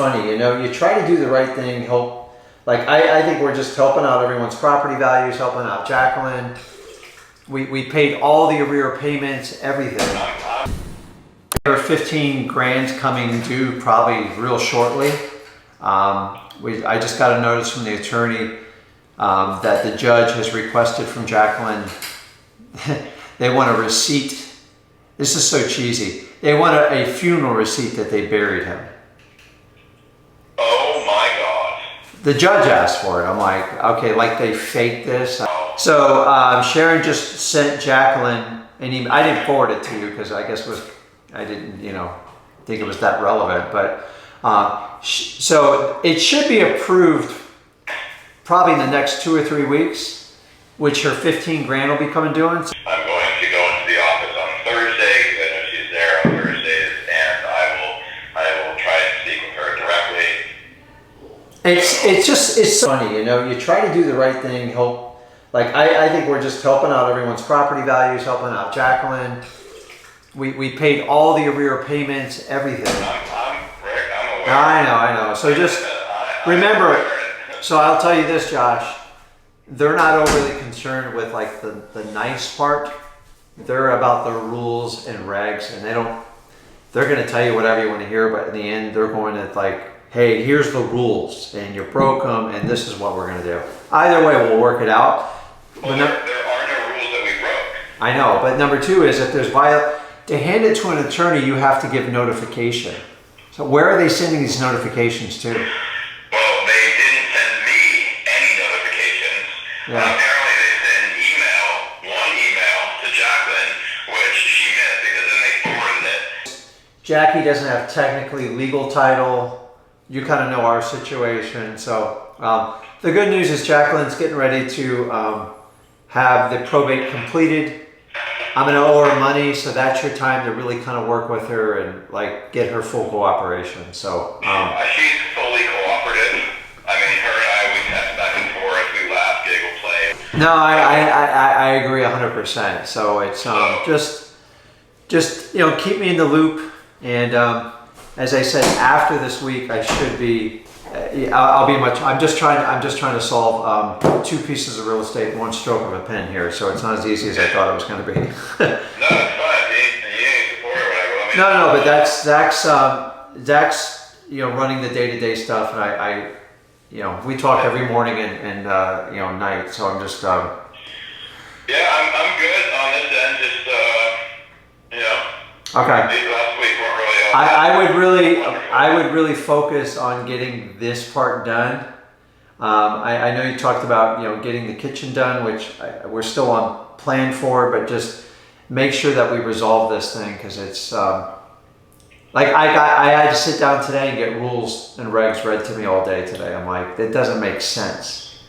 Funny, you try to do the right thing, I think we're just helping out everyone's property values, helping out Jacqueline. We paid all the arrear payments, everything. There are 15 grand's coming due probably real shortly. I just got a notice from the attorney that the judge has requested from Jacqueline. They want a receipt. This is so cheesy. They want a funeral receipt that they buried him. Oh my God. The judge asked for it. I'm like, okay, like they faked this. So Sharon just sent Jacqueline an email. I didn't forward it to you because I guess I didn't, think it was that relevant. But so it should be approved probably in the next 2 or 3 weeks, which her 15 grand will be coming due. I'm going to go into the office on Thursday because I know she's there on Thursdays, and I will try and speak with her directly. It's funny, you try to do the right thing, I think we're just helping out everyone's property values, helping out Jacqueline. We paid all the arrear payments, everything. I'm aware. I know. So just remember, so I'll tell you this, Josh, they're not overly concerned with the nice part. They're about the rules and regs, and they're going to tell you whatever you want to hear, but in the end, they're going to hey, here's the rules, and you broke them, and this is what we're going to do. Either way, we'll work it out. Well, there are no rules that we broke. I know, but number two is if there's to hand it to an attorney, you have to give notification. So where are they sending these notifications to? Well, they didn't send me any notifications. Yeah. Apparently they sent one email to Jacqueline, which she missed because then they forwarded it. Jackie doesn't have technically legal title. You kind of know our situation. So the good news is Jacqueline's getting ready to have the probate completed. I'm going to owe her money, so that's your time to really kind of work with her and get her full cooperation. So she's fully cooperative. I mean, her and I, we text back and forth, we laugh, giggle, play. No, I agree 100%. So it's just keep me in the loop, and as I said, after this week, I should be. I'll be much. I'm just trying to solve 2 pieces of real estate in one stroke of a pen here. So it's not as easy as I thought it was going to be. No, it's fine. You need support or whatever. No, but that's Zach's running the day-to-day stuff, and I we talk every morning and night. So I'm just. Yeah, I'm good on this end. Just Okay. These last week weren't really. I would really focus on getting this part done. I know you talked about getting the kitchen done, which we're still on plan for, but just make sure that we resolve this thing because it's I had to sit down today and get rules and regs read to me all day today. I'm like, that doesn't make sense.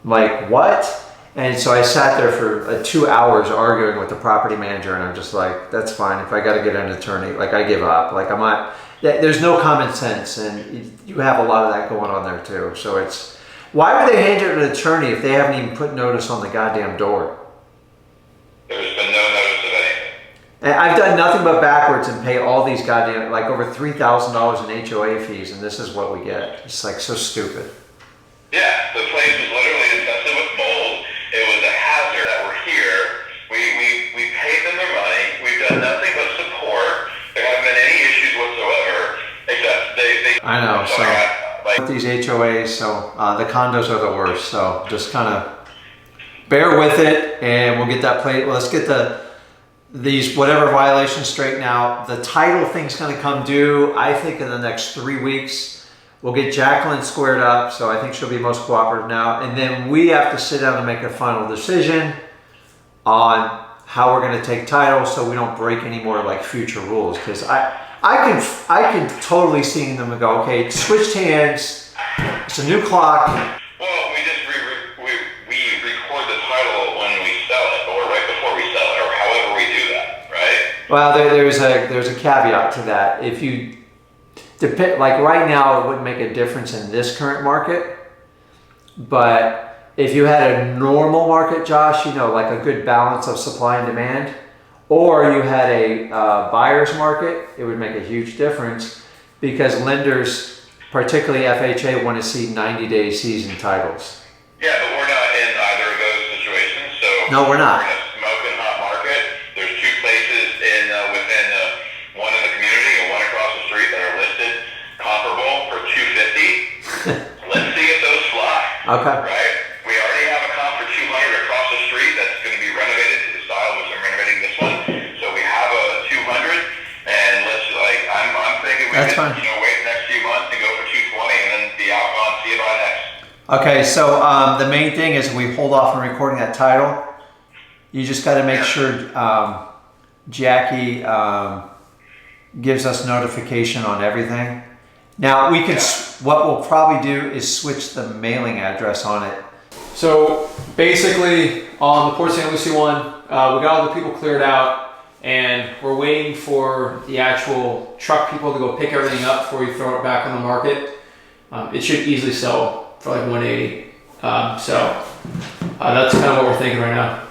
I'm like, what? And so I sat there for 2 hours arguing with the property manager, and I'm just like, that's fine. If I got to get an attorney, I give up. I'm not. There's no common sense, and you have a lot of that going on there too. So it's why would they hand it to an attorney if they haven't even put notice on the goddamn door? There's been no notice of anything. And I've done nothing but backwards and pay all these goddamn over $3,000 in HOA fees, and this is what we get. It's so stupid. Yeah, the place was literally infested with mold. It was a hazard that we're here. We paid them their money. We've done nothing but support. There haven't been any issues whatsoever, except they I know. So these HOAs, so the condos are the worst. So just kind of bear with it, and we'll get that plate. Let's get these whatever violations straightened out. The title thing's going to come due, I think, in the next 3 weeks. We'll get Jacqueline squared up, so I think she'll be most cooperative now. And then we have to sit down and make a final decision on how we're going to take title so we don't break any more future rules. Because I can totally see them and go, okay, switched hands, it's a new clock. Well, we just we record the title when we sell it, or right before we sell it, or however we do that, right? Well, there's a caveat to that. If you right now, it wouldn't make a difference in this current market, but if you had a normal market, Josh, a good balance of supply and demand, or you had a buyer's market, it would make a huge difference because lenders particularly FHA, want to see 90-day season titles. Yeah, but we're not in either of those situations, so No, we're not. We're in a smoking hot market. There's two places within one in the community and one across the street that are listed comparable for $250. Let's see if those fly. Okay. Right? We already have a comp for $200 across the street that's going to be renovated to the style which I'm renovating this one. So we have a 200, and I'm thinking we That's could fine. wait the next few months and go for 220 and then be out on see you by next. Okay, so the main thing is we hold off on recording that title. You just got to make sure Jackie gives us notification on everything. Now we can. What we'll probably do is switch the mailing address on it. So basically, on the Port St. Lucie one, we got all the people cleared out, and we're waiting for the actual truck people to go pick everything up before we throw it back on the market. It should easily sell for like 180. That's kind of what we're thinking right now.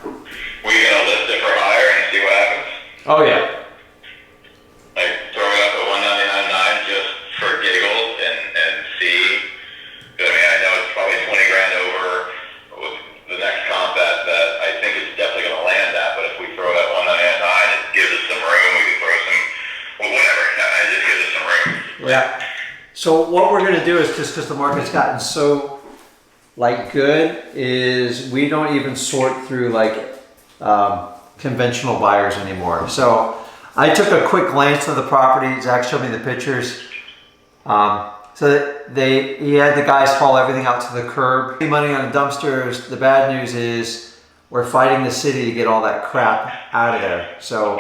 We gonna list it for hire and see what happens? Oh yeah. Like throw it up at $199.9 just for giggles and see. I mean, I know it's probably 20 grand over the next comp that I think it's definitely gonna land at. But if we throw it at $199.9, it gives us some room. We can throw some, whatever. It just gives us some room. Yeah. So what we're gonna do is, just because the market's gotten so good, is we don't even sort through conventional buyers anymore. So I took a quick glance of the property. Zach showed me the pictures. So that he had the guys haul everything out to the curb. Money on the dumpsters. The bad news is we're fighting the city to get all that crap out of there. So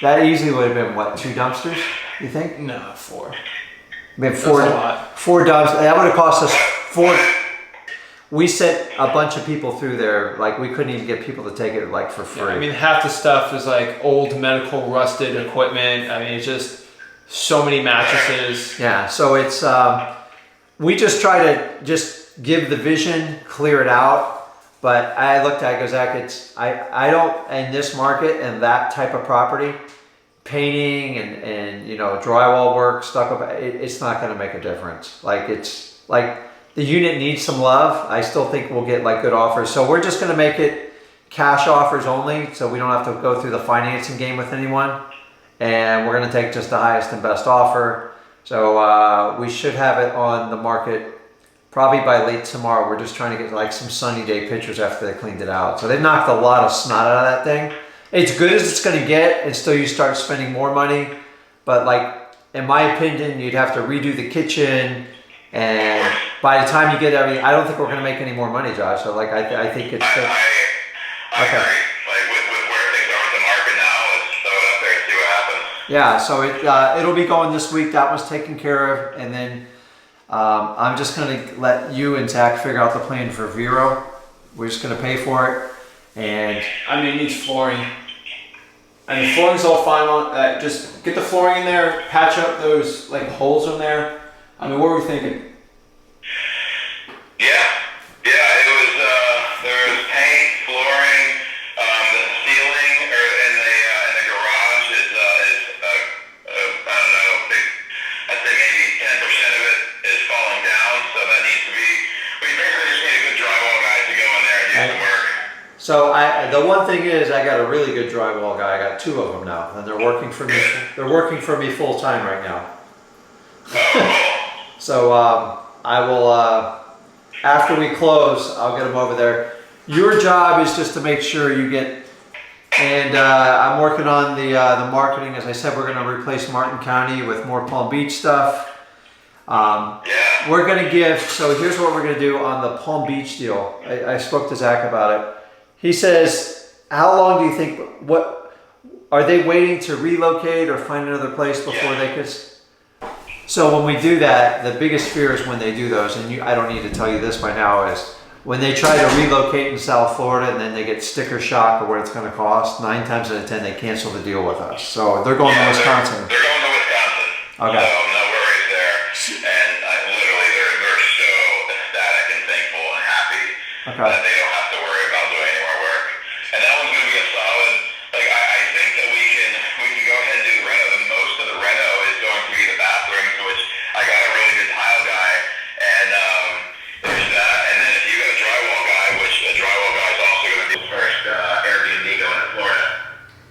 that easily would have been what, 2 dumpsters? You think? No, 4. I mean, 4 That's a lot. 4 dumpsters. That would have cost us 4. We sent a bunch of people through there. We couldn't even get people to take it for free. Yeah, I mean, half the stuff is like old medical rusted equipment. I mean, it's just so many mattresses. Yeah, so it's we just try to just give the vision, clear it out. But I looked at it, Zach, I don't, in this market and that type of property, painting and drywall work, stucco, it's not going to make a difference. The unit needs some love. I still think we'll get good offers. So we're just going to make it cash offers only, so we don't have to go through the financing game with anyone. And we're going to take just the highest and best offer. So we should have it on the market probably by late tomorrow. We're just trying to get some sunny day pictures after they cleaned it out. So they've knocked a lot of snot out of that thing. It's good as it's going to get, and still you start spending more money. But in my opinion, you'd have to redo the kitchen. And by the time you get everything, I don't think we're going to make any more money, Josh. So I think it's... I okay. agree. With where things are with the market now, let's throw it up there and see what happens. Yeah, so it'll be going this week. That was taken care of. And then I'm just going to let you and Zach figure out the plan for Vero. We're just going to pay for it. And I mean, it needs flooring. And the flooring's all fine on just get the flooring in there, patch up those holes in there. I mean, what were we thinking? Yeah, it was, there was paint, flooring, the ceiling in the garage is I don't know, I'd say maybe 10% of it is falling down, so that needs to be, we basically just need a good drywall guy to go in there and do some work. so the one thing is, I got a really good drywall guy. I got 2 of them now, and they're working for me. They're working for me full time right now. So I will, after we close, I'll get them over there. Your job is just to make sure you get, and I'm working on the marketing. As I said, we're going to replace Martin County with more Palm Beach stuff. We're going to give, so here's what we're going to do on the Palm Beach deal. I spoke to Zach about it. He says, how long do you think, what, are they waiting to relocate or find another place before they could? So when we do that, the biggest fear is when they do those, and I don't need to tell you this by now, is when they try to relocate in South Florida and then they get sticker shock of what it's going to cost, 9 times out of 10 they cancel the deal with us. So they're going to Wisconsin. They're going to Wisconsin. Okay. So no worries there. And literally they're so ecstatic and thankful and happy that they don't have to worry about doing any more work. And that one's going to be a solid, I think that we can go ahead and do the reno. Most of the reno is going to be the bathrooms, which I got a really good tile guy, and there's that. And then if you got a drywall guy, which a drywall guy is also going to be the first Airbnb going to Florida.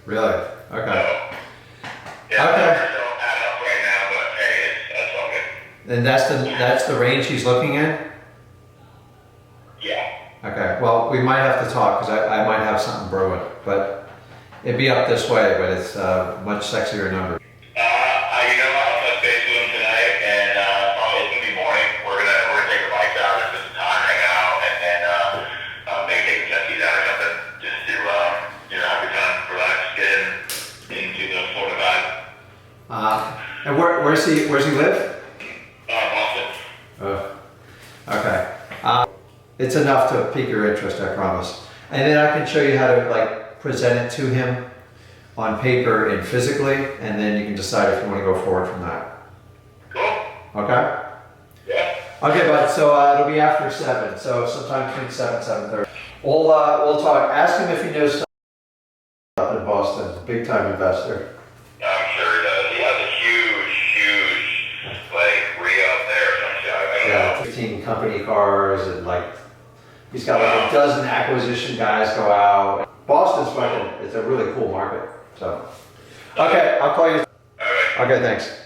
Really? Okay. So, yeah, Okay. numbers don't add up right now, but hey, that's all good. And that's the range he's looking at? Yeah. Okay, well, we might have to talk, because I might have something brewing, but it'd be up this way, but it's much sexier number. You know, I'll touch base with him tonight, and probably it's gonna be morning. We're gonna take the bikes out at this time, hang out, and then maybe take the jet skis out or something, just to have a good time, relax, get into the Florida vibe. And where's he live? Boston. Okay. It's enough to pique your interest, I promise. And then I can show you how to like present it to him on paper and physically, and then you can decide if you want to go forward from that. Cool. Okay? Yeah. Okay, bud. So it'll be after 7. So sometime between 7 and 7:30. We'll talk. Ask him if he knows stuff up in Boston. Big time investor. I'm sure he does. He has a huge, like, re-up there or something. I don't know. 15 company cars, and like he's got like a dozen acquisition guys go out. Boston's fucking. It's a really cool market. So okay, I'll call you. All right. Okay, thanks.